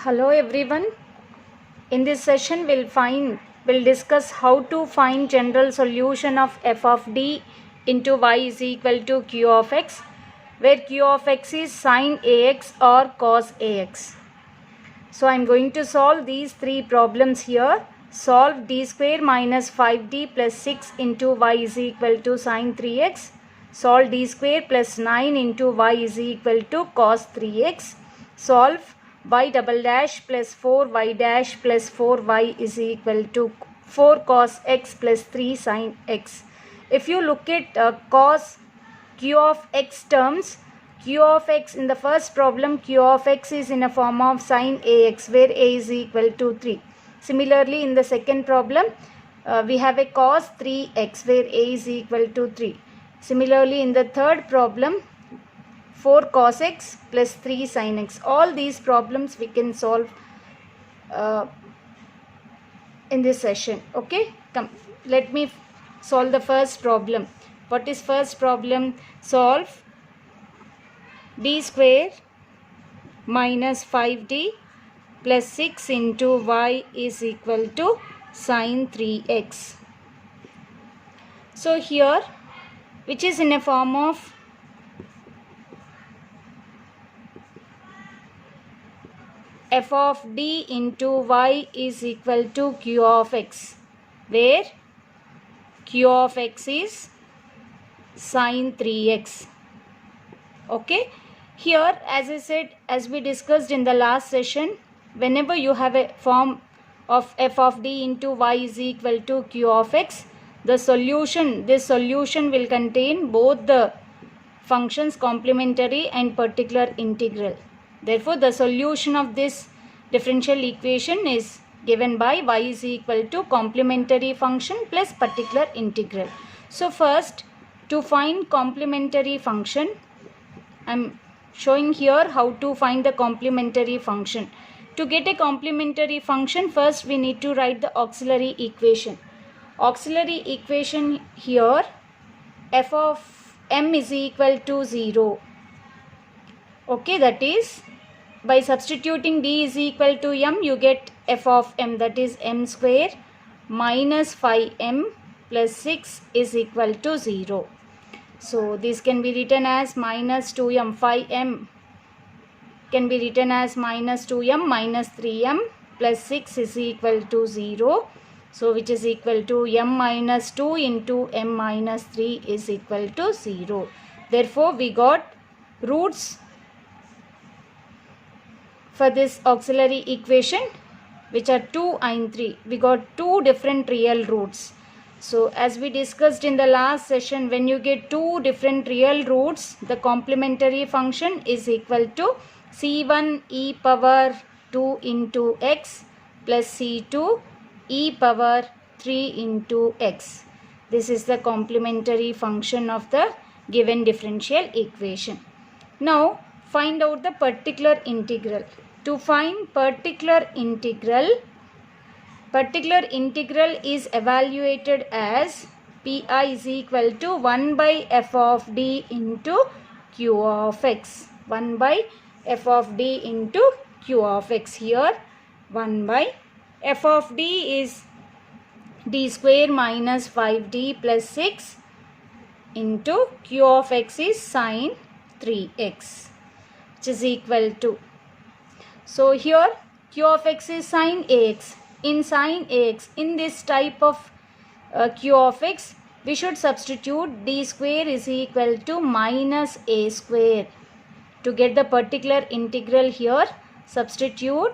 Hello everyone. In this session we'll discuss how to find general solution of f of d into y is equal to q of x, where q of x is sin ax or cos ax. So I am going to solve these three problems here. Solve d square minus 5d plus 6 into y is equal to sin 3x. Solve d square plus 9 into y is equal to cos 3x. Solve y double dash plus 4y dash plus 4y is equal to 4 cos x plus 3 sin x. If you look at cos q of x terms, q of x in the first problem, q of x is in a form of sin ax where a is equal to 3. Similarly, in the second problem, we have a cos 3x where a is equal to 3. Similarly, in the third problem, 4 cos x plus 3 sin x. All these problems we can solve in this session. Okay, come, let me solve the first problem. What is first problem? Solve d square minus 5d plus 6 into y is equal to sin 3x. So here, which is in a form of f of d into y is equal to q of x, where q of x is sin 3x. Okay, here as I said, as we discussed in the last session, whenever you have a form of f of d into y is equal to q of x, this solution will contain both the functions complementary and particular integral. Therefore, the solution of this differential equation is given by y is equal to complementary function plus particular integral. So first, to find complementary function, I am showing here how to find the complementary function. To get a complementary function, first we need to write the auxiliary equation. Auxiliary equation here, f of m is equal to 0. Okay, that is, by substituting d is equal to m, you get f of m, that is m square minus 5m plus 6 is equal to 0. So this can be written as minus 2m, 5m can be written as minus 2m minus 3m plus 6 is equal to 0. So which is equal to m minus 2 into m minus 3 is equal to 0. Therefore, we got roots for this auxiliary equation which are 2 and 3. We got two different real roots. So as we discussed in the last session, when you get two different real roots, the complementary function is equal to c1 e power 2 into x plus c2 e power 3 into x. This is the complementary function of the given differential equation. Now find out the particular integral. To find particular integral is evaluated as pi is equal to 1 by f of d into q of x. 1 by f of d into q of x. Here 1 by f of d is d square minus 5d plus 6 into q of x is sin 3x, which is equal to, so here q of x is sin ax. In sin ax, in this type of q of x, we should substitute d square is equal to minus a square. To get the particular integral here, substitute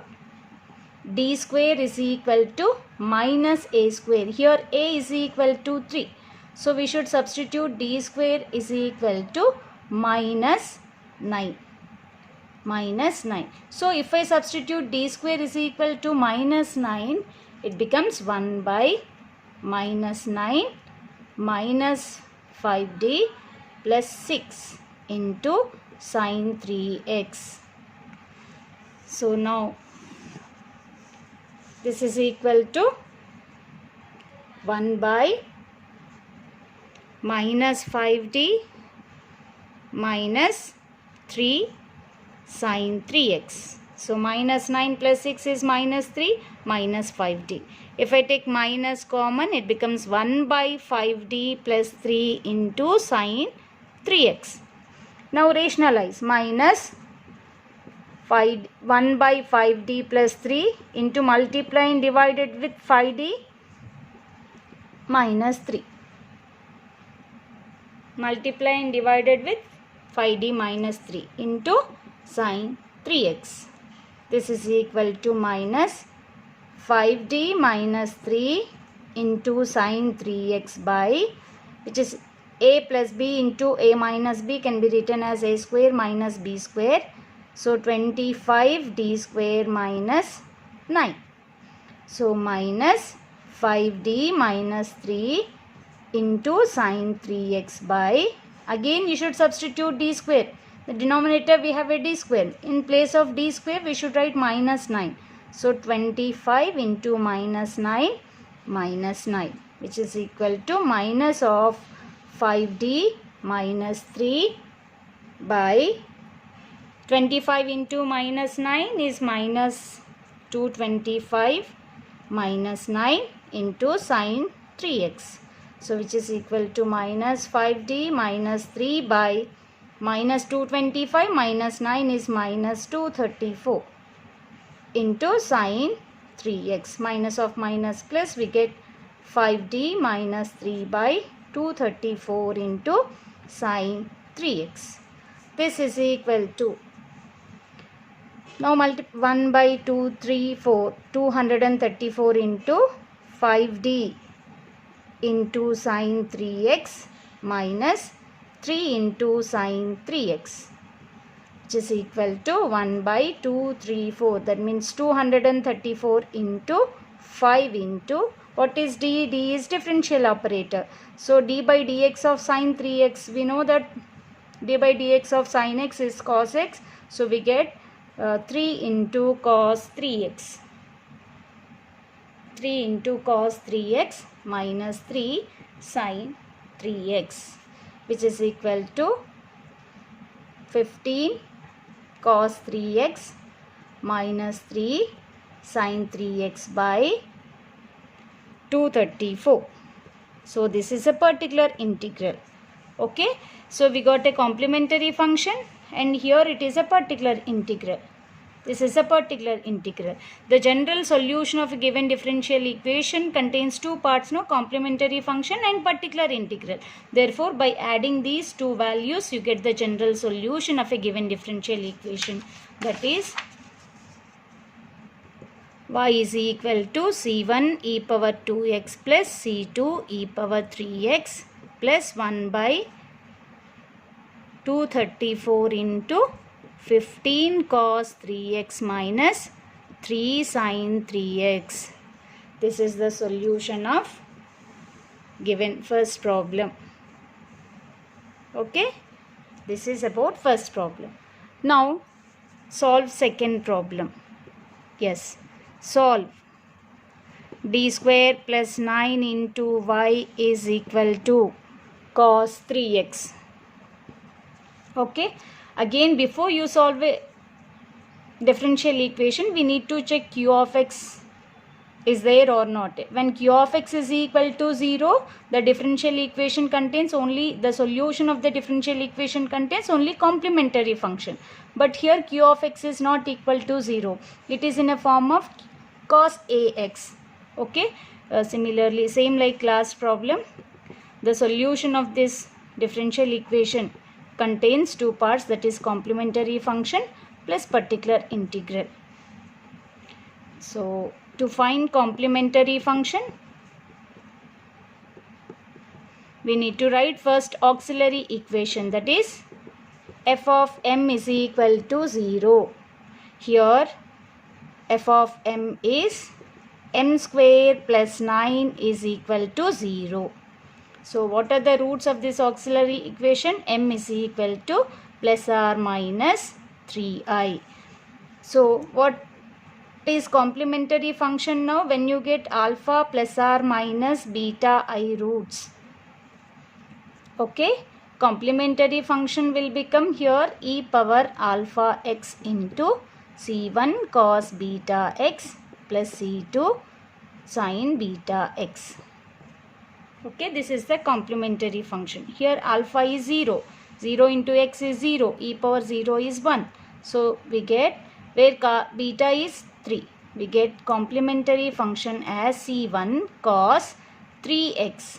d square is equal to minus a square. Here a is equal to 3. So we should substitute d square is equal to minus 9. Minus 9. So if I substitute d square is equal to minus 9, it becomes 1 by minus 9 minus 5d plus 6 into sin 3x. So now this is equal to 1 by minus 5d minus 3 sin 3x. So minus 9 plus 6 is minus 3, minus 5d. If I take minus common, it becomes 1 by 5d plus 3 into sine 3x. Now rationalize. Minus 1 by 5d plus 3 into multiplying divided with 5d minus 3. Multiplying divided with 5d minus 3 into sine 3x. This is equal to minus 5d minus 3 into sine 3x by, which is a plus b into a minus b can be written as a square minus b square. So 25d square minus 9. So minus 5d minus 3 into sine 3x by, again you should substitute d square. The denominator we have a d square. In place of d square we should write minus 9. So 25 into minus 9 minus 9, which is equal to minus of 5d minus 3 by 25 into minus 9 is minus 225 minus 9 into sine 3x. So which is equal to minus 5d minus 3 by minus 225 minus 9 is minus 234 into sine 3x. Minus of minus plus, we get 5d minus 3 by 234 into sine 3x. This is equal to, now 1 by 2, 3, 4, 234 into 5d into sine 3x minus 3 into sine 3x, which is equal to 1 by 2, 3, 4. That means 234 into 5 into, what is d? D is differential operator. So d by dx of sine 3x, we know that d by dx of sine x is cos x. So we get 3 into cos 3x. 3 into cos 3x minus 3 sine 3x, which is equal to 15 cos 3x minus 3 sine 3x by 234. So this is a particular integral. Okay, so we got a complementary function and here it is a particular integral. This is a particular integral. The general solution of a given differential equation contains two parts, no, complementary function and particular integral. Therefore, by adding these two values, you get the general solution of a given differential equation. That is, y is equal to c1 e power 2x plus c2 e power 3x plus 1 by 234 into 15 cos 3x minus 3 sin 3x. This is the solution of given first problem. Okay, this is about first problem. Now solve second problem. Yes, solve d square plus 9 into y is equal to cos 3x. Okay, again before you solve a differential equation, we need to check q of x is there or not. When q of x is equal to 0, the differential equation contains only, the solution of the differential equation contains only complementary function. But here q of x is not equal to 0. It is in a form of cos ax. Okay, similarly, same like last problem, the solution of this differential equation contains two parts, that is complementary function plus particular integral. So to find complementary function, we need to write first auxiliary equation, that is f of m is equal to 0. Here f of m is m square plus 9 is equal to 0. So what are the roots of this auxiliary equation? M is equal to plus or minus 3i. So what is complementary function now? When you get alpha plus or minus beta I roots. Okay, complementary function will become here e power alpha x into C1 cos beta x plus C2 sin beta x. Okay, this is the complementary function. Here alpha is 0. 0 into x is 0. E power 0 is 1. So we get, where beta is 3, we get complementary function as C1 cos 3x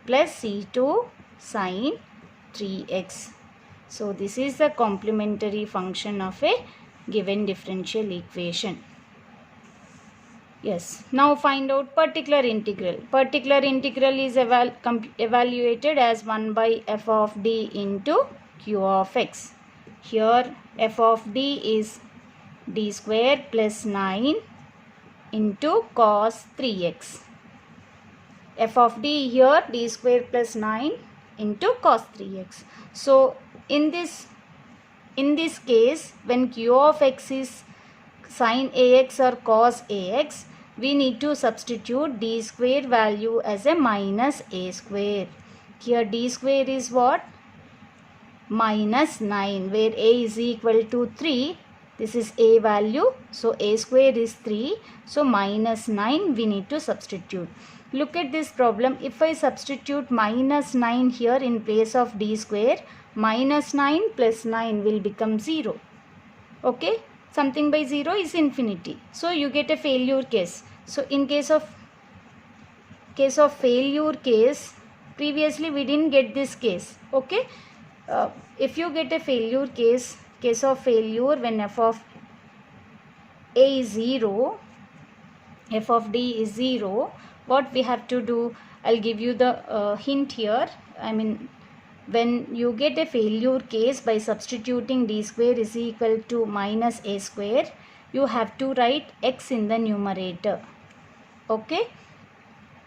plus C2 sin 3x. So this is the complementary function of a given differential equation. Yes, now find out particular integral. Particular integral is evaluated as 1 by f of d into q of x. Here f of d is d square plus 9 into cos 3x. F of d here d square plus 9 into cos 3x. So in this case, when q of x is sin ax or cos ax, we need to substitute d square value as a minus a square. Here d square is what? Minus 9, where a is equal to 3. This is a value, so a square is 3. So minus 9 we need to substitute. Look at this problem. If I substitute minus 9 here in place of d square, minus 9 plus 9 will become 0. Okay, something by 0 is infinity. So you get a failure case. So in case of failure case, previously we didn't get this case. Okay, if you get a failure case of failure when f of a is 0, f of d is 0, what we have to do? I'll give you the hint here. I mean, when you get a failure case by substituting d square is equal to minus a square, you have to write x in the numerator. Okay,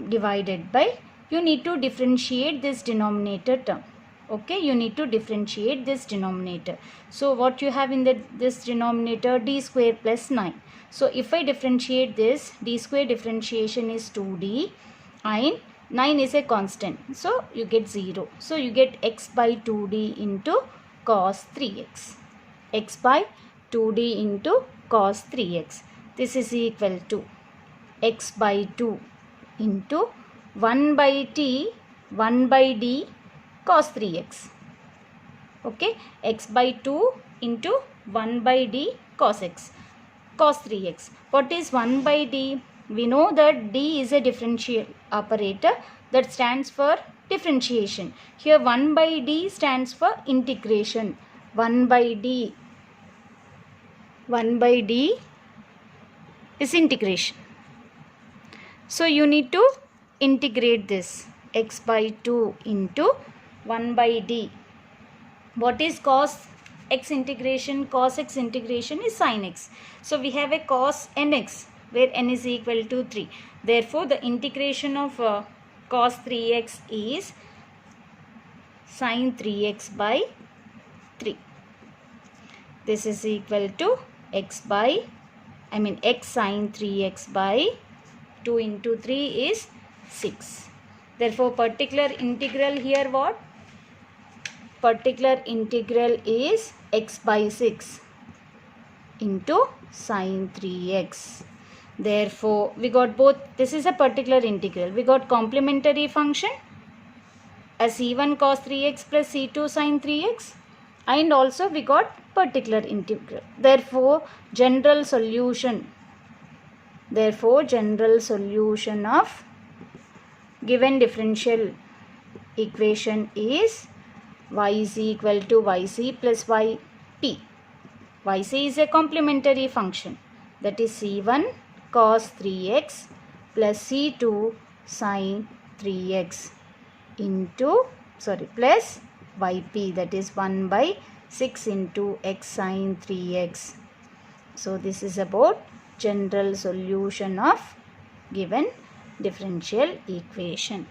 divided by, you need to differentiate this denominator term. Okay, you need to differentiate this denominator. So what you have in this denominator? D square plus 9. So if I differentiate this, d square differentiation is 2d and 9 is a constant. So you get 0. So you get x by 2d into cos 3x. X by 2d into cos 3x. This is equal to x by 2 into 1 by t 1 by d cos 3x. Okay, x by 2 into 1 by d cos 3x. What is 1 by d? We know that d is a differential operator that stands for differentiation. Here 1 by d stands for integration. 1 by d is integration. So you need to integrate this x by 2 into 1 by d. What is cos x integration? Cos x integration is sin x. So we have a cos nx where n is equal to 3. Therefore the integration of cos 3x is sin 3x by 3. This is equal to x sin 3x by 2 into 3 is 6. Therefore particular integral here what? Particular integral is x by 6 into sin 3x. Therefore we got both. This is a particular integral. We got complementary function as C1 cos 3x plus C2 sin 3x, and also we got particular integral. Therefore general solution of given differential equation is y is equal to yc plus yp. Yc is a complementary function, that is C1 cos 3x plus C2 sin 3x plus yp, that is 1 by 6 into x sin 3x. So this is about general solution of given differential equation.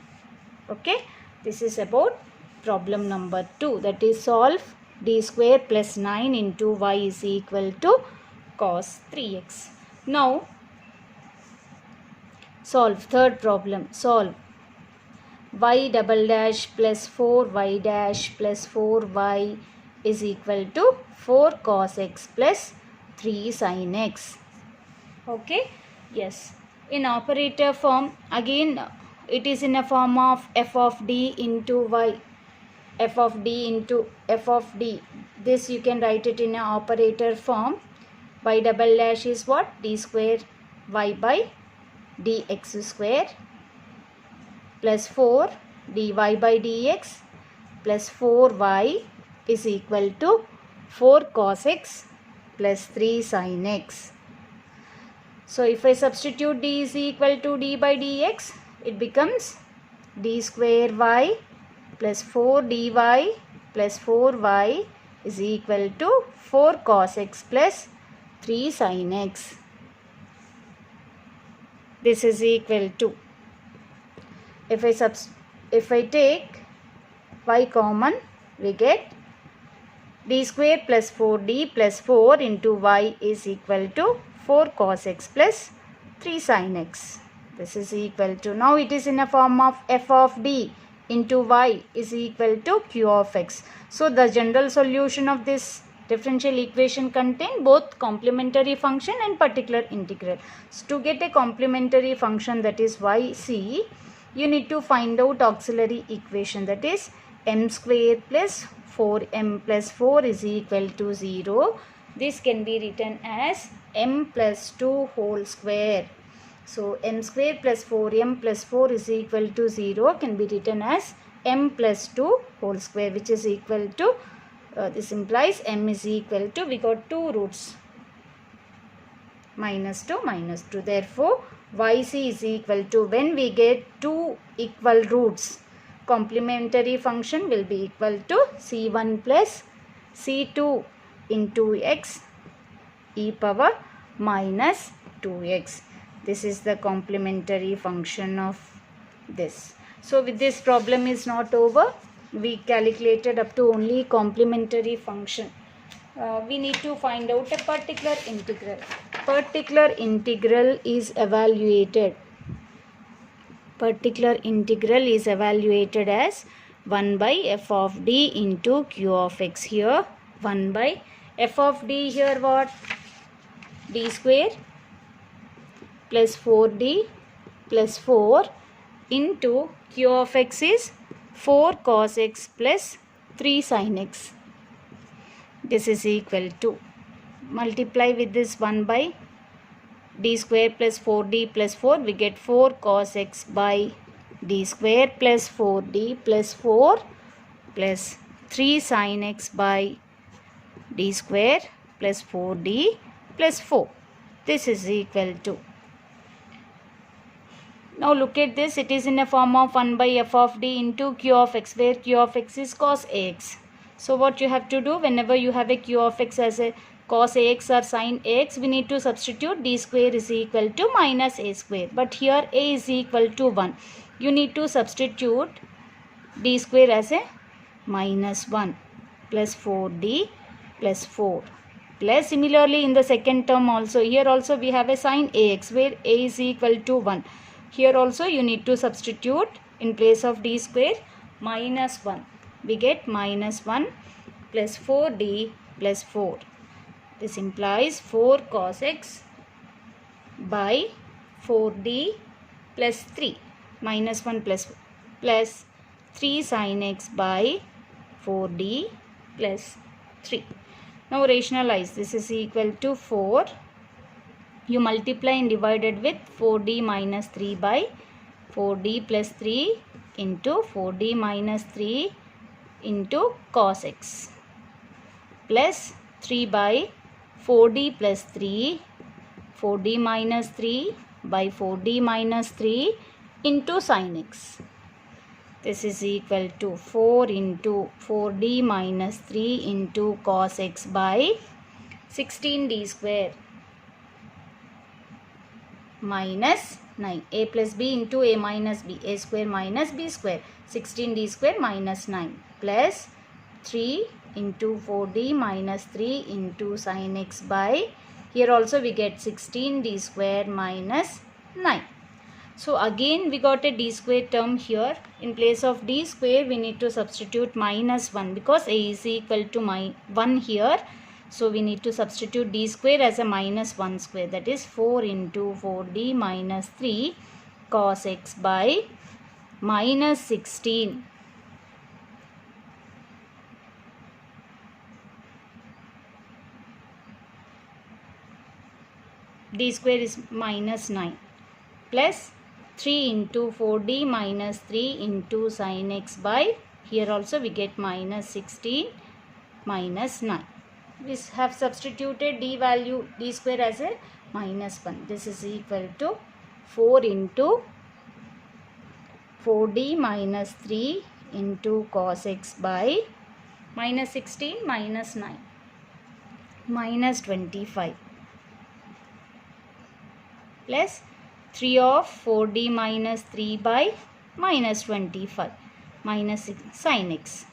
Okay, this is about problem number 2, that is solve d square plus 9 into y is equal to cos 3x. Now solve third problem. Solve y double dash plus 4y dash plus 4y is equal to 4 cos x plus 3 sin x. Okay, yes. In operator form, again it is in a form of f of d into y, f of d into f of d. This you can write it in an operator form. Y double dash is what? D square y by dx square plus 4 dy by dx plus 4y is equal to 4 cos x plus 3 sin x. So if I substitute d is equal to d by dx, it becomes d square y plus 4 dy plus 4y is equal to 4 cos x plus 3 sin x. This is equal to, if I take y common, we get d square plus 4d plus 4 into y is equal to 4 cos x plus 3 sin x. This is equal to, now it is in a form of f of d into y is equal to q of x. So the general solution of this differential equation contain both complementary function and particular integral. So to get a complementary function, that is yc, you need to find out auxiliary equation, that is m square plus 4m plus 4 is equal to 0. This can be written as m plus 2 whole square. So m square plus 4m plus 4 is equal to 0 can be written as m plus 2 whole square, which is equal to, this implies m is equal to, we got two roots, minus 2 minus 2. Therefore, yc is equal to, when we get two equal roots, complementary function will be equal to c1 plus c2 into x e power minus 2x. This is the complementary function of this. So with this problem is not over. We calculated up to only complementary function. We need to find out a particular integral. Particular integral is evaluated. Particular integral is evaluated as 1 by f of d into q of x. Here 1 by f of d, here what? D square plus 4d plus 4 into q of x is 4 cos x plus 3 sin x. This is equal to, multiply with this 1 by d square plus 4d plus 4, we get 4 cos x by d square plus 4d plus 4 plus 3 sin x by d square plus 4d plus 4. This is equal to, now look at this, it is in a form of 1 by f of d into q of x, where q of x is cos ax. So what you have to do, whenever you have a q of x as a cos ax or sin ax, we need to substitute d square is equal to minus a square. But here a is equal to 1. You need to substitute d square as a minus 1 plus 4d plus 4. Plus similarly in the second term also, here also we have a sin ax where a is equal to 1. Here also you need to substitute in place of d square minus 1. We get minus 1 plus 4d plus 4. This implies 4 cos x by 4d plus 3. Minus 1 plus 3 sin x by 4d plus 3. Now rationalize. This is equal to 4. You multiply and divided with 4d minus 3 by 4d plus 3 into 4d minus 3 into cos x plus 3 by 4d plus 3, 4d minus 3 by 4d minus 3 into sin x. This is equal to 4 into 4d minus 3 into cos x by 16d square minus 9. A plus b into a minus b. A square minus b square. 16d square minus 9 plus 3 into 4d minus 3 into sin x by, here also we get 16d square minus 9. So again we got a d square term here. In place of d square we need to substitute minus 1 because a is equal to 1 here. So we need to substitute d square as a minus 1 square, that is 4 into 4d minus 3 cos x by minus 16. D square is minus 9 plus 3 into 4d minus 3 into sin x by, here also we get minus 16 minus 9. We have substituted d value, d square as a minus 1. This is equal to 4 into 4d minus 3 into cos x by minus 16 minus 9 minus 25 plus 3 of 4d minus 3 by minus 25 minus sin x.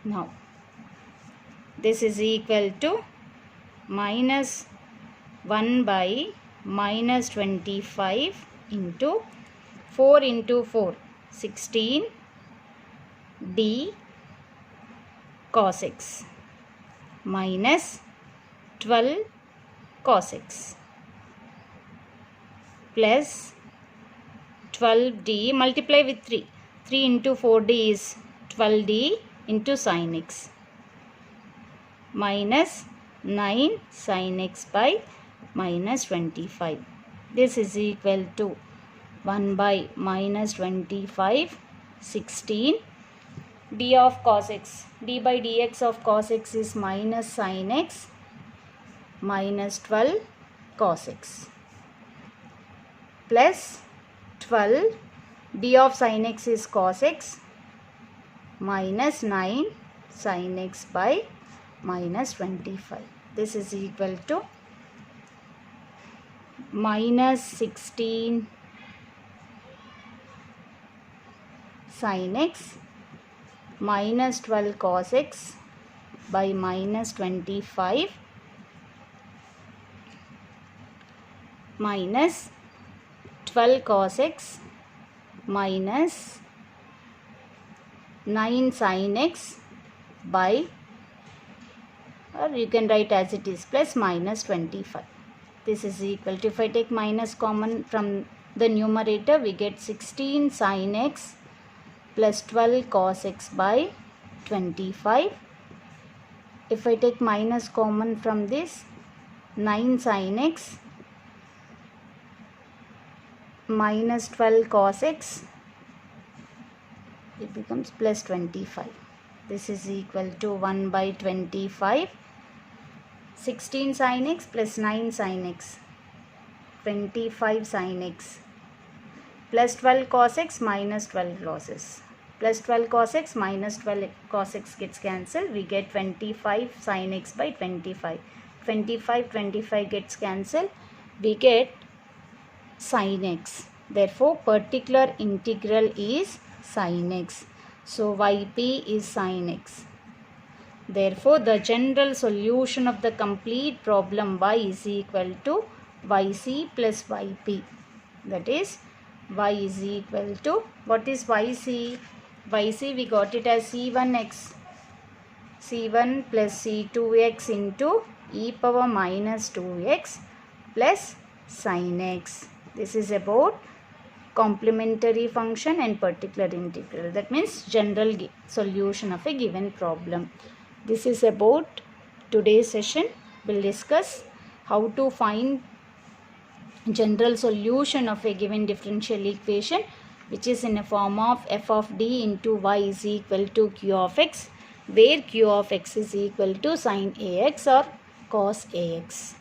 Now this is equal to minus 1 by minus 25 into 4 into 4 16 d cos x minus 12 cos x plus 12d multiply with 3. 3 into 4d is 12d into sin x minus 9 sin x by minus 25. This is equal to 1 by minus 25 16 d of cos x. d by dx of cos x is minus sin x minus 12 cos x plus 12 d of sin x is cos x minus 9 sin x by minus 25. This is equal to minus 16 sin x minus 12 cos x by minus 25 minus 12 cos x minus 9 sin x by, or you can write as it is, plus minus 25. This is equal to, if I take minus common from the numerator, we get 16 sin x plus 12 cos x by 25. If I take minus common from this, 9 sin x minus 12 cos x, it becomes plus 25. This is equal to 1 by 25. 16 sin x plus 9 sin x, 25 sin x plus 12 cos x minus 12 losses, plus 12 cos x minus 12 cos x gets cancelled. We get 25 sin x by 25. 25 gets cancelled. We get sin x. Therefore, particular integral is sin x. So, yp is sin x. Therefore, the general solution of the complete problem y is equal to yc plus yp. That is, y is equal to, what is yc? Yc we got it as c1x. c1 plus c2x into e power minus 2x plus sin x. This is about complementary function and particular integral. That means general solution of a given problem. This is about today's session. We'll discuss how to find general solution of a given differential equation, which is in a form of f of d into y is equal to q of x, where q of x is equal to sin ax or cos ax.